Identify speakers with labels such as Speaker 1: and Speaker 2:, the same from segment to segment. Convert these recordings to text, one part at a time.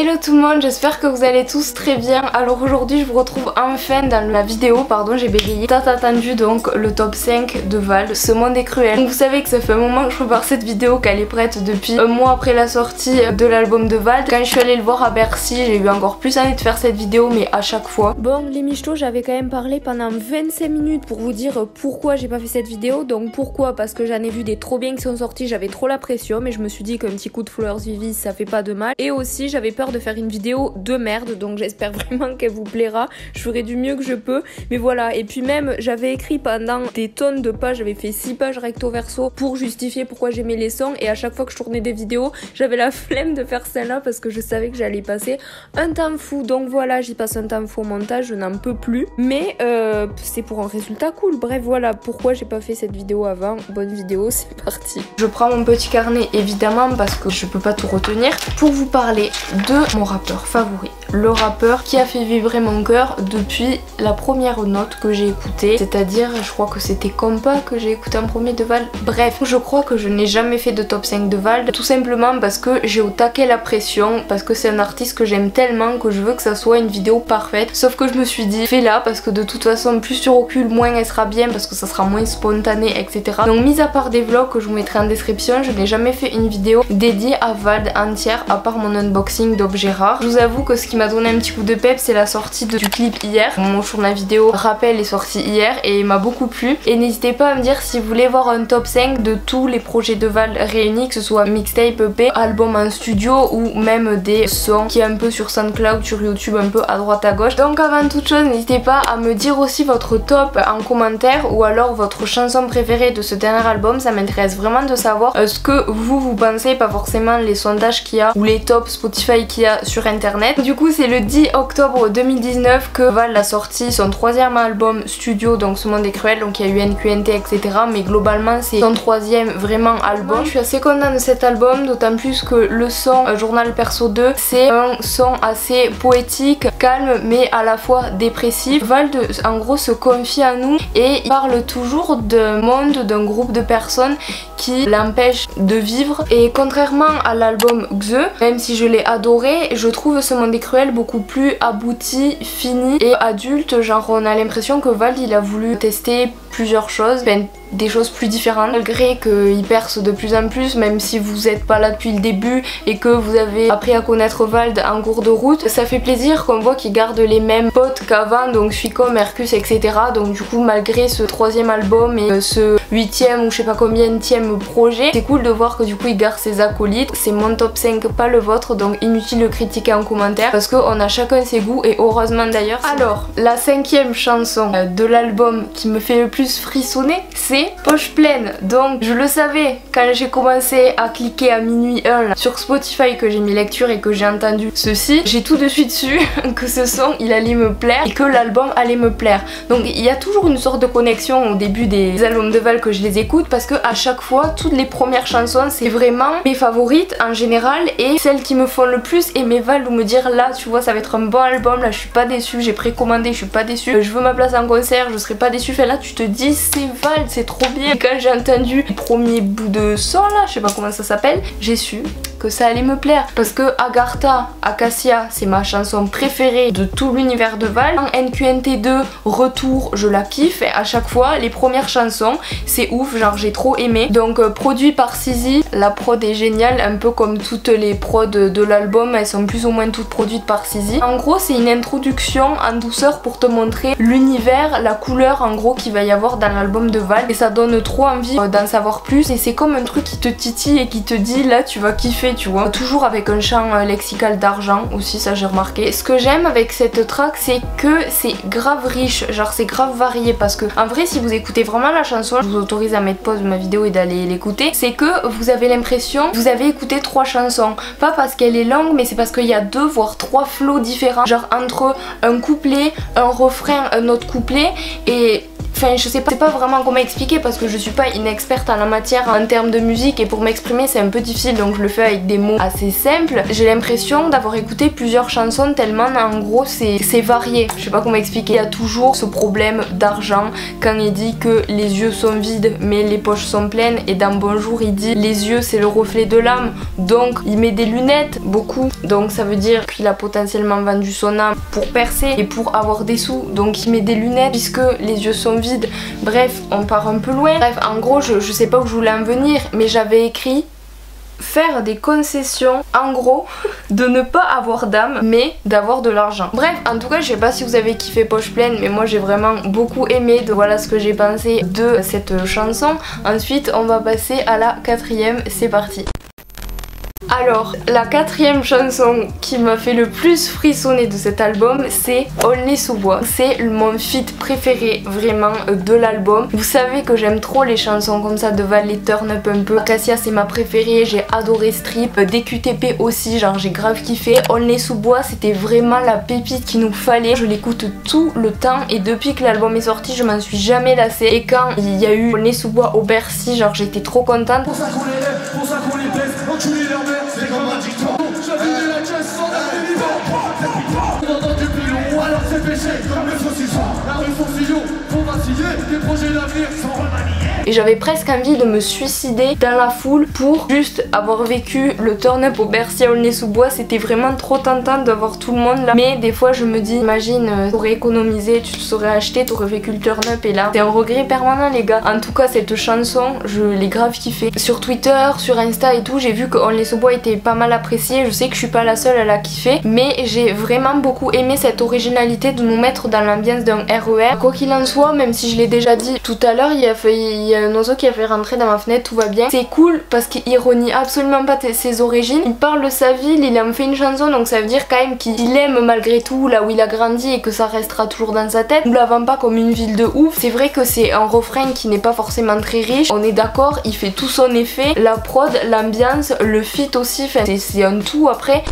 Speaker 1: Hello tout le monde, j'espère que vous allez tous très bien. Alors aujourd'hui je vous retrouve enfin dans la vidéo, pardon j'ai bégayé, tant attendu donc le top 5 de Vald, Ce Monde est Cruel. Donc vous savez que ça fait un moment que je prépare cette vidéo, qu'elle est prête depuis un mois après la sortie de l'album de Vald. Quand je suis allée le voir à Bercy, j'ai eu encore plus envie de faire cette vidéo, mais à chaque fois. Bon les michtos, j'avais quand même parlé pendant 25 minutes pour vous dire pourquoi j'ai pas fait cette vidéo. Donc pourquoi? Parce que j'en ai vu des trop bien qui sont sortis, j'avais trop la pression, mais je me suis dit qu'un petit coup de Flowers Vivi ça fait pas de mal. Et aussi j'avais peur de faire une vidéo de merde, donc j'espère vraiment qu'elle vous plaira. Je ferai du mieux que je peux, mais voilà. Et puis même j'avais écrit pendant des tonnes de pages, j'avais fait 6 pages recto verso pour justifier pourquoi j'aimais les sons, et à chaque fois que je tournais des vidéos j'avais la flemme de faire celle-là parce que je savais que j'allais passer un temps fou. Donc voilà, j'y passe un temps fou au montage, je n'en peux plus, mais c'est pour un résultat cool. Bref voilà pourquoi j'ai pas fait cette vidéo avant. Bonne vidéo, c'est parti. Je prends mon petit carnet évidemment parce que je peux pas tout retenir pour vous parler de mon rappeur favori, le rappeur qui a fait vibrer mon cœur depuis la première note que j'ai écoutée, c'est-à-dire je crois que c'était Compa que j'ai écouté en premier de Vald. Bref, je crois que je n'ai jamais fait de top 5 de Vald, tout simplement parce que j'ai au taquet la pression, parce que c'est un artiste que j'aime tellement que je veux que ça soit une vidéo parfaite. Sauf que je me suis dit fais-la parce que de toute façon plus tu recules moins elle sera bien, parce que ça sera moins spontané, etc. Donc mis à part des vlogs que je vous mettrai en description, je n'ai jamais fait une vidéo dédiée à Vald entière à part mon unboxing d'objets rares. Je vous avoue que ce qui m'a donné un petit coup de pep, c'est la sortie du clip hier. Mon journal vidéo rappel est sorti hier et il m'a beaucoup plu. Et n'hésitez pas à me dire si vous voulez voir un top 5 de tous les projets de Vald réunis, que ce soit mixtape, EP, album en studio ou même des sons qui est un peu sur SoundCloud, sur YouTube, un peu à droite à gauche. Donc avant toute chose, n'hésitez pas à me dire aussi votre top en commentaire ou alors votre chanson préférée de ce dernier album. Ça m'intéresse vraiment de savoir ce que vous pensez, pas forcément les sondages qu'il y a ou les tops Spotify qu'il y a sur internet. Du coup c'est le 10 octobre 2019 que Vald a sorti son troisième album studio, donc Ce Monde est Cruel. Donc il y a eu NQNT etc, mais globalement c'est son troisième vraiment album. Je suis assez contente de cet album, d'autant plus que le son Journal Perso 2 c'est un son assez poétique, calme mais à la fois dépressif. Vald en gros se confie à nous et il parle toujours d'un monde, d'un groupe de personnes qui l'empêchent de vivre. Et contrairement à l'album Xe, même si je l'ai adoré, je trouve Ce Monde est Cruel beaucoup plus abouti, fini et adulte. Genre on a l'impression que Vald il a voulu tester plusieurs choses, des choses plus différentes, malgré qu'il perce de plus en plus, même si vous n'êtes pas là depuis le début et que vous avez appris à connaître Vald en cours de route. Ça fait plaisir qu'on voit qu'il garde les mêmes potes qu'avant, donc Suico, Mercus, etc. Donc du coup malgré ce troisième album et ce 8e ou je sais pas combienième projet, c'est cool de voir que du coup il garde ses acolytes. C'est mon top 5, pas le vôtre, donc inutile de critiquer en commentaire parce qu'on a chacun ses goûts, et heureusement d'ailleurs. Alors la 5e chanson de l'album qui me fait le plus frissonner, c'est Poche Pleine. Donc je le savais quand j'ai commencé à cliquer à minuit 1 là, sur Spotify, que j'ai mis lecture et que j'ai entendu ceci, j'ai tout de suite su que ce son il allait me plaire et que l'album allait me plaire. Donc il y a toujours une sorte de connexion au début des albums de Vald que je les écoute, parce que à chaque fois toutes les premières chansons c'est vraiment mes favorites en général et celles qui me font le plus aimer Vald, ou me dire là tu vois ça va être un bon album, là je suis pas déçue, j'ai précommandé, je suis pas déçue, je veux ma place en concert, je serai pas déçue. Fait là tu te dis c'est Vald, c'est trop bien. Et quand j'ai entendu le premier bout de son là, je sais pas comment ça s'appelle, j'ai su que ça allait me plaire, parce que Agartha, Acacia c'est ma chanson préférée de tout l'univers de Vald. En NQNT 2 Retour je la kiffe, et à chaque fois les premières chansons c'est ouf, genre j'ai trop aimé. Donc produit par Sizi, la prod est géniale, un peu comme toutes les prods de l'album, elles sont plus ou moins toutes produites par Sizi. En gros c'est une introduction en douceur pour te montrer l'univers, la couleur en gros qu'il va y avoir dans l'album de Vald, et ça donne trop envie d'en savoir plus, et c'est comme un truc qui te titille et qui te dit là tu vas kiffer, tu vois. Toujours avec un champ lexical d'argent aussi, ça j'ai remarqué. Ce que j'aime avec cette track c'est que c'est grave riche, genre c'est grave varié, parce que en vrai si vous écoutez vraiment la chanson, je vous autorise à mettre pause de ma vidéo et d'aller l'écouter, c'est que vous avez l'impression que vous avez écouté 3 chansons, pas parce qu'elle est longue mais c'est parce qu'il y a 2 voire 3 flows différents, genre entre un couplet, un refrain, un autre couplet, et enfin je sais pas, c'est pas vraiment comment expliquer parce que je suis pas une experte en la matière en termes de musique et pour m'exprimer c'est un peu difficile donc je le fais avec des mots assez simples. J'ai l'impression d'avoir écouté plusieurs chansons tellement en gros c'est varié, je sais pas comment expliquer. Il y a toujours ce problème d'argent quand il dit que les yeux sont vides mais les poches sont pleines, et dans Bonjour il dit les yeux c'est le reflet de l'âme, donc il met des lunettes beaucoup, donc ça veut dire qu'il a potentiellement vendu son âme pour percer et pour avoir des sous, donc il met des lunettes puisque les yeux sont vides. Bref, on part un peu loin. Bref, en gros je sais pas où je voulais en venir, mais j'avais écrit faire des concessions, en gros de ne pas avoir d'âme mais d'avoir de l'argent. Bref, en tout cas je sais pas si vous avez kiffé Poche Pleine, mais moi j'ai vraiment beaucoup aimé, donc voilà ce que j'ai pensé de cette chanson. Ensuite on va passer à la quatrième, c'est parti. Alors, la quatrième chanson qui m'a fait le plus frissonner de cet album, c'est Only Sous Bois. C'est mon feat préféré vraiment de l'album. Vous savez que j'aime trop les chansons comme ça de Val, les turn up un peu. Cassia c'est ma préférée, j'ai adoré Strip, DQTP aussi, genre j'ai grave kiffé. Only Sous Bois c'était vraiment la pépite qu'il nous fallait. Je l'écoute tout le temps et depuis que l'album est sorti je m'en suis jamais lassée. Et quand il y a eu Only Sous Bois au Bercy, genre j'étais trop contente.
Speaker 2: Pour ça qu'on les lève, pour ça qu'on les baisse, enculé leur mère, c'est comme un dicton. J'avais la caisse sans la vivant. Dans du pilon, alors c'est péché, comme le saucisson. La rue Faucillon, pour vaciller, des projets d'avenir sans remanier.
Speaker 1: Et j'avais presque envie de me suicider dans la foule pour juste avoir vécu le turn-up au Bercy à Aulnay-sous-Bois. C'était vraiment trop tentant d'avoir tout le monde là. Mais des fois je me dis, imagine, t'aurais économisé, tu te serais acheté, t'aurais vécu le turn-up et là c'est un regret permanent les gars. En tout cas cette chanson, je l'ai grave kiffé. Sur Twitter, sur Insta et tout, j'ai vu que Aulnay-sous-Bois était pas mal apprécié. Je sais que je suis pas la seule à la kiffer, mais j'ai vraiment beaucoup aimé cette originalité de nous mettre dans l'ambiance d'un RER. Quoi qu'il en soit, même si je l'ai déjà dit tout à l'heure, il y a un oiseau qui a fait rentrer dans ma fenêtre, tout va bien. C'est cool parce qu'il ironie absolument pas ses origines. Il parle de sa ville, il en fait une chanson, donc ça veut dire quand même qu'il aime malgré tout là où il a grandi et que ça restera toujours dans sa tête. Nous la vend pas comme une ville de ouf. C'est vrai que c'est un refrain qui n'est pas forcément très riche. On est d'accord, il fait tout son effet. La prod, l'ambiance, le feat aussi, enfin, c'est un tout après.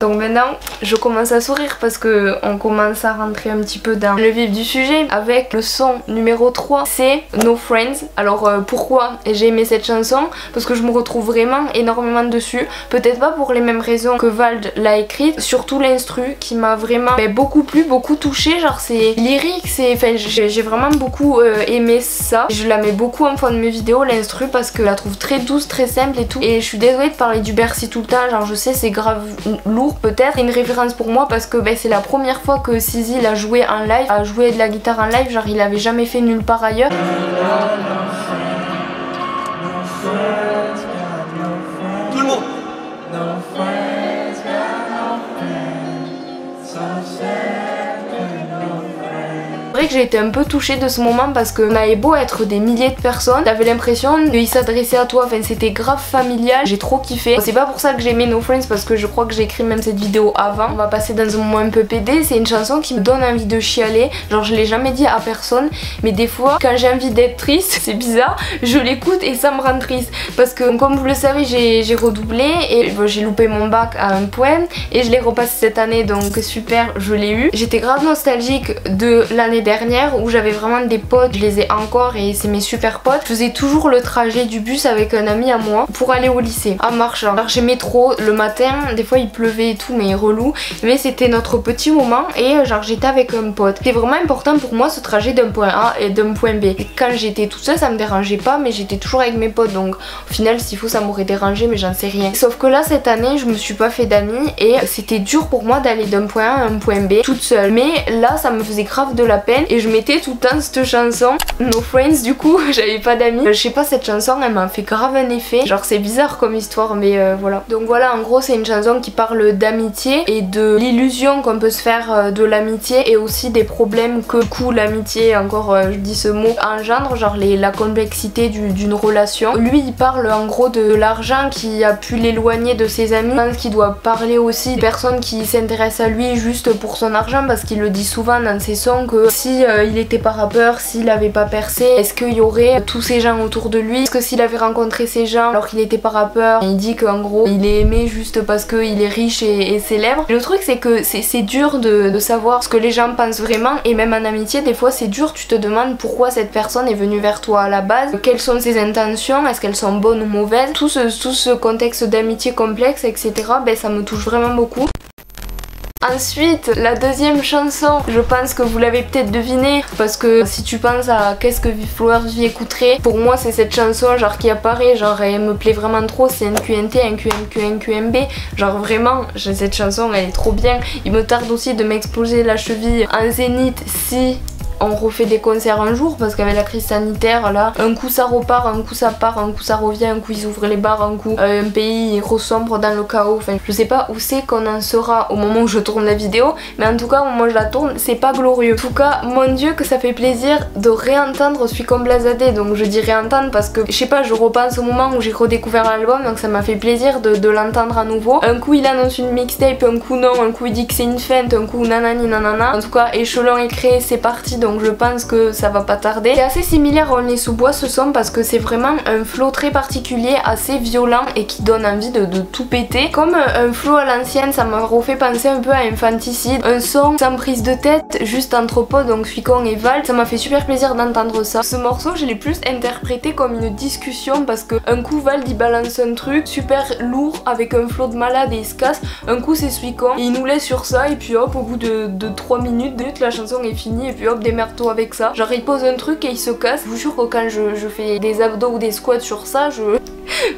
Speaker 1: Donc maintenant je commence à sourire parce que on commence à rentrer un petit peu dans le vif du sujet avec le son numéro 3, c'est No Friends. Alors pourquoi j'ai aimé cette chanson? Parce que je me retrouve vraiment énormément dessus, peut-être pas pour les mêmes raisons que Vald l'a écrite, surtout l'instru qui m'a vraiment beaucoup plu, beaucoup touché, genre c'est lyrique, c'est, enfin j'ai vraiment beaucoup aimé ça. Je la mets beaucoup en fond de mes vidéos l'instru parce que je la trouve très douce, très simple et tout, et je suis désolée de parler du Bercy tout le temps, genre je sais c'est grave lourd peut-être, une référence pour moi parce que c'est la première fois que Sizi l'a joué en live, a joué de la guitare en live, genre il avait jamais fait nulle part ailleurs.
Speaker 2: Tout le monde.
Speaker 1: C'est vrai que j'ai été un peu touchée de ce moment parce qu'on avait beau être des milliers de personnes, t'avais l'impression qu'il s'adressait à toi, enfin c'était grave familial, j'ai trop kiffé. C'est pas pour ça que j'ai aimé No Friends parce que je crois que j'ai écrit même cette vidéo avant. On va passer dans un moment un peu pédé, c'est une chanson qui me donne envie de chialer, genre je l'ai jamais dit à personne, mais des fois quand j'ai envie d'être triste, c'est bizarre, je l'écoute et ça me rend triste parce que comme vous le savez j'ai redoublé et j'ai loupé mon bac à un point et je l'ai repassé cette année donc super, je l'ai eu. J'étais grave nostalgique de l'année dernière où j'avais vraiment des potes, je les ai encore et c'est mes super potes. Je faisais toujours le trajet du bus avec un ami à moi pour aller au lycée en marchant. Alors j'aimais trop le matin, des fois il pleuvait et tout mais relou, mais c'était notre petit moment et genre j'étais avec un pote. C'était vraiment important pour moi ce trajet d'un point A et d'un point B. Et quand j'étais toute seule ça me dérangeait pas mais j'étais toujours avec mes potes donc au final s'il faut ça m'aurait dérangé mais j'en sais rien. Sauf que là cette année je me suis pas fait d'amis et c'était dur pour moi d'aller d'un point A à un point B toute seule, mais là ça me faisait grave de la peine et je mettais tout le temps cette chanson No Friends. Du coup j'avais pas d'amis, je sais pas, cette chanson elle m'a fait grave un effet, genre c'est bizarre comme histoire mais voilà. Donc voilà, en gros c'est une chanson qui parle d'amitié et de l'illusion qu'on peut se faire de l'amitié et aussi des problèmes que l'amitié, encore je dis ce mot, engendre, genre la complexité d'une relation. Lui il parle en gros de l'argent qui a pu l'éloigner de ses amis. Je pense qu'il doit parler aussi des personnes qui s'intéressent à lui juste pour son argent parce qu'il le dit souvent dans ses sons que si si il était pas rappeur, s'il avait pas percé, est-ce qu'il y aurait tous ces gens autour de lui? Est-ce que s'il avait rencontré ces gens alors qu'il était pas rappeur, il dit qu'en gros il est aimé juste parce qu'il est riche et célèbre? Le truc c'est que c'est dur de savoir ce que les gens pensent vraiment, et même en amitié des fois c'est dur, tu te demandes pourquoi cette personne est venue vers toi à la base, quelles sont ses intentions, est-ce qu'elles sont bonnes ou mauvaises, tout ce contexte d'amitié complexe, etc. Ben ça me touche vraiment beaucoup. Ensuite, la deuxième chanson, je pense que vous l'avez peut-être deviné, parce que si tu penses à qu'est-ce que Florer's-V écouterait, pour moi c'est cette chanson genre qui apparaît, genre elle me plaît vraiment trop, c'est NQNT, NQNQ, NQMB, genre vraiment, cette chanson elle est trop bien. Il me tarde aussi de m'exploser la cheville en zénith si on refait des concerts un jour, parce qu'avec la crise sanitaire là, un coup ça repart, un coup ça part, un coup ça revient, un coup ils ouvrent les bars, un coup un pays ressombre dans le chaos. Enfin je sais pas où c'est qu'on en sera au moment où je tourne la vidéo, mais en tout cas au moment où je la tourne c'est pas glorieux. En tout cas mon dieu que ça fait plaisir de réentendre Suicom Blazadé, donc je dis réentendre parce que je sais pas, je repense au moment où j'ai redécouvert l'album, donc ça m'a fait plaisir de l'entendre à nouveau. Un coup il annonce une mixtape, un coup non, un coup il dit que c'est une feinte, un coup nanani nanana. En tout cas échelon est créé, c'est parti, donc je pense que ça va pas tarder. C'est assez similaire à Only sous bois ce son, parce que c'est vraiment un flow très particulier, assez violent et qui donne envie de tout péter. Comme un flow à l'ancienne, ça m'a refait penser un peu à Infanticide, un son sans prise de tête, juste entre potes, donc Suicom et Val. Ça m'a fait super plaisir d'entendre ça. Ce morceau je l'ai plus interprété comme une discussion, parce que un coup Val il balance un truc super lourd avec un flow de malade et il se casse, un coup c'est Suicom et il nous laisse sur ça, et puis hop au bout de 3 minutes la chanson est finie, et puis hop démerde-toi avec ça. Genre il pose un truc et il se casse. Je vous jure que quand je fais des abdos ou des squats sur ça,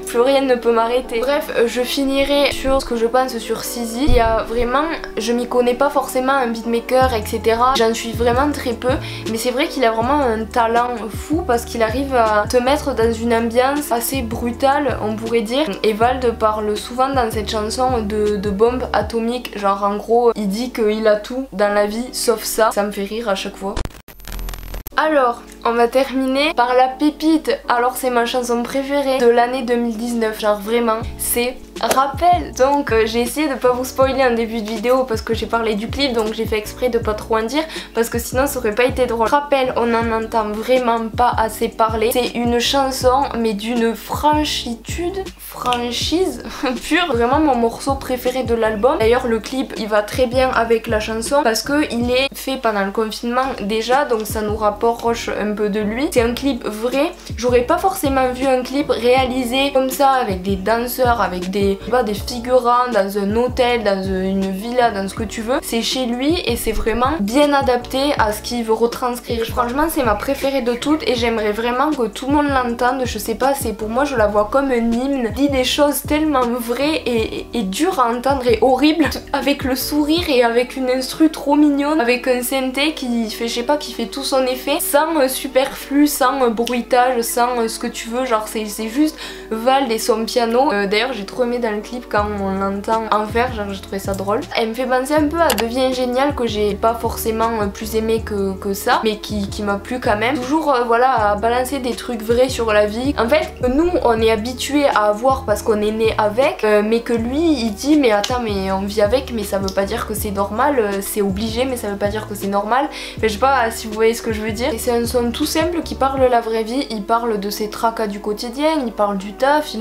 Speaker 1: plus rien ne peut m'arrêter. Bref, je finirai sur ce que je pense sur Sizi. Il y a vraiment, je m'y connais pas forcément un beatmaker etc, j'en suis vraiment très peu, mais c'est vrai qu'il a vraiment un talent fou, parce qu'il arrive à te mettre dans une ambiance assez brutale on pourrait dire. Et Vald parle souvent dans cette chanson de bombe atomique, genre en gros il dit qu'il a tout dans la vie sauf ça, ça me fait rire à chaque fois. Alors, on va terminer par la pépite. Alors c'est ma chanson préférée de l'année 2019, genre vraiment, c'est Rappel. Donc j'ai essayé de pas vous spoiler en début de vidéo parce que j'ai parlé du clip, donc j'ai fait exprès de pas trop en dire parce que sinon ça aurait pas été drôle. Rappel, on en entend vraiment pas assez parler. C'est une chanson mais d'une franchise pure, vraiment mon morceau préféré de l'album. D'ailleurs le clip il va très bien avec la chanson parce que il est fait pendant le confinement déjà, donc ça nous rapproche un peu de lui. C'est un clip vrai, j'aurais pas forcément vu un clip réalisé comme ça avec des danseurs, avec des figurants dans un hôtel, dans une villa, dans ce que tu veux. C'est chez lui et c'est vraiment bien adapté à ce qu'il veut retranscrire. Franchement c'est ma préférée de toutes et j'aimerais vraiment que tout le monde l'entende. Je sais pas, c'est pour moi je la vois comme un hymne, dit des choses tellement vraies et dures à entendre et horribles, avec le sourire et avec une instru trop mignonne, avec un synthé qui fait, je sais pas, qui fait tout son effet, sans superflu, sans bruitage, sans ce que tu veux, genre c'est juste Vald et son piano. D'ailleurs j'ai trop aimé dans le clip quand on l'entend en faire, genre j'ai trouvé ça drôle. Elle me fait penser un peu à Devient Génial que j'ai pas forcément plus aimé que ça, mais qui m'a plu quand même. Toujours voilà, à balancer des trucs vrais sur la vie. En fait nous on est habitués à avoir parce qu'on est né avec, mais que lui il dit mais attends mais on vit avec mais ça veut pas dire que c'est normal, c'est obligé mais ça veut pas dire que c'est normal. Enfin, je sais pas si vous voyez ce que je veux dire. Et c'est un son tout simple qui parle la vraie vie, il parle de ses tracas du quotidien, il parle du taf,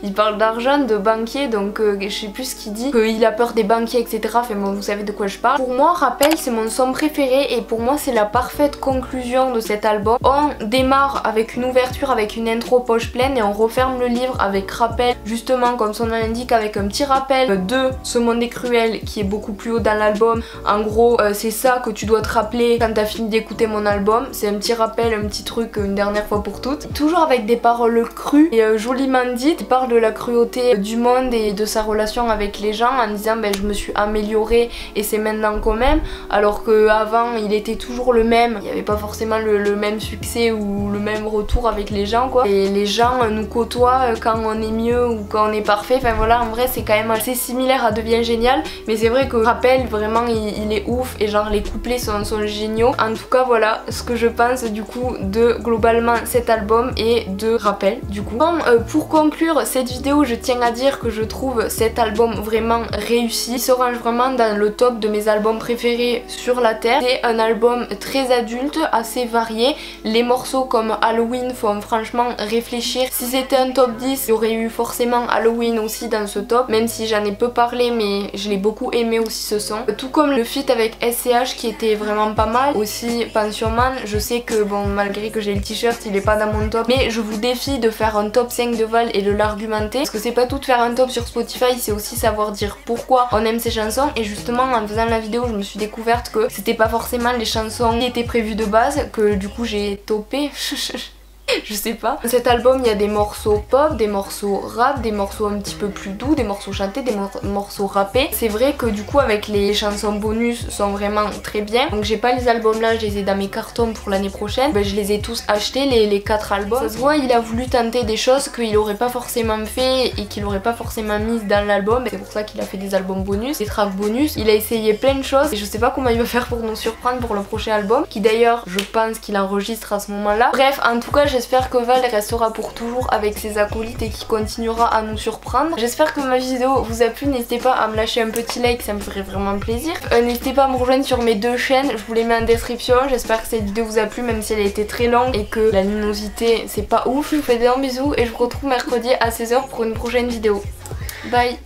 Speaker 1: il parle d'argent, de banquier, donc je sais plus ce qu'il dit, qu'il a peur des banquiers etc. Enfin bon, vous savez de quoi je parle. Pour moi Rappel c'est mon son préféré et pour moi c'est la parfaite conclusion de cet album. On démarre avec une ouverture, avec une intro poche pleine et on referme le livre avec Rappel, justement comme son nom l'indique, avec un petit rappel de Ce monde est cruel qui est beaucoup plus haut dans l'album. En gros c'est ça que tu dois te rappeler quand t'as fini d'écouter mon album, c'est un petit rappel, un petit truc une dernière fois pour toutes, toujours avec des paroles crues et joliment dites. Il parle de la cruauté du monde et de sa relation avec les gens en disant ben je me suis améliorée et c'est maintenant quand même, alors que avant il était toujours le même, il n'y avait pas forcément le même succès ou le même retour avec les gens quoi, et les gens nous côtoient quand on est mieux ou quand on est parfait. Enfin voilà, en vrai c'est quand même assez similaire à Devient Génial, mais c'est vrai que Rappel vraiment il est ouf et genre les couplets sont géniaux. En tout cas voilà ce que je pense du coup de globalement cet album et de Rappel du coup. Bon, pour conclure cette vidéo je tiens à dire que je trouve cet album vraiment réussi. Il se range vraiment dans le top de mes albums préférés sur la terre. C'est un album très adulte, assez varié. Les morceaux comme Halloween font franchement réfléchir. Si c'était un top 10, il y aurait eu forcément Halloween aussi dans ce top, même si j'en ai peu parlé, mais je l'ai beaucoup aimé aussi ce son. Tout comme le feat avec SCH qui était vraiment pas mal. Aussi Pension Man, je sais que bon, malgré que j'ai le t-shirt, il est pas dans mon top, mais je vous défie de faire un top 5 de Val et de l'argumenter, parce que c'est pas tout de faire un top sur Spotify, c'est aussi savoir dire pourquoi on aime ces chansons. Et justement en faisant la vidéo, je me suis découverte que c'était pas forcément les chansons qui étaient prévues de base, que du coup j'ai topé. Je sais pas. Dans cet album il y a des morceaux pop, des morceaux rap, des morceaux un petit peu plus doux, des morceaux chantés, des morceaux rappés. C'est vrai que du coup avec les chansons bonus sont vraiment très bien. Donc j'ai pas les albums là, je les ai dans mes cartons pour l'année prochaine. Ben, je les ai tous achetés, les 4 albums. Ça se voit, il a voulu tenter des choses qu'il aurait pas forcément fait et qu'il aurait pas forcément mises dans l'album. C'est pour ça qu'il a fait des albums bonus, des tracks bonus. Il a essayé plein de choses et je sais pas comment il va faire pour nous surprendre pour le prochain album, qui d'ailleurs je pense qu'il enregistre à ce moment là. Bref, en tout cas j'espère que Val restera pour toujours avec ses acolytes et qu'il continuera à nous surprendre. J'espère que ma vidéo vous a plu, n'hésitez pas à me lâcher un petit like, ça me ferait vraiment plaisir. N'hésitez pas à me rejoindre sur mes 2 chaînes, je vous les mets en description. J'espère que cette vidéo vous a plu même si elle a été très longue et que la luminosité c'est pas ouf. Je vous fais d'énormes bisous et je vous retrouve mercredi à 16h pour une prochaine vidéo. Bye.